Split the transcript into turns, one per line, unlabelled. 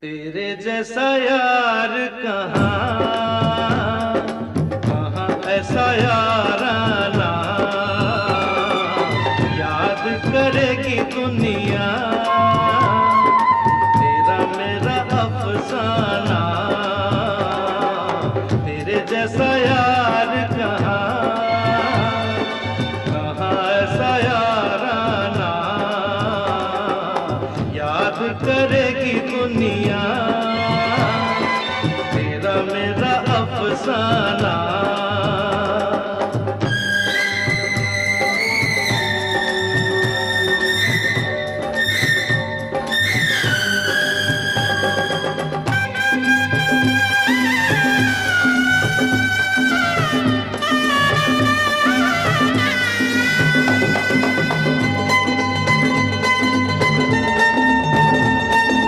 तेरे जैसा यार कहाँ कहाँ ऐसा याराना याद करेगी दुनिया तेरा मेरा अफसाना। तेरे जैसा यार कहाँ कहाँ ऐसा याराना याद करेगी दुनिया तेरा मेरा अफसाना।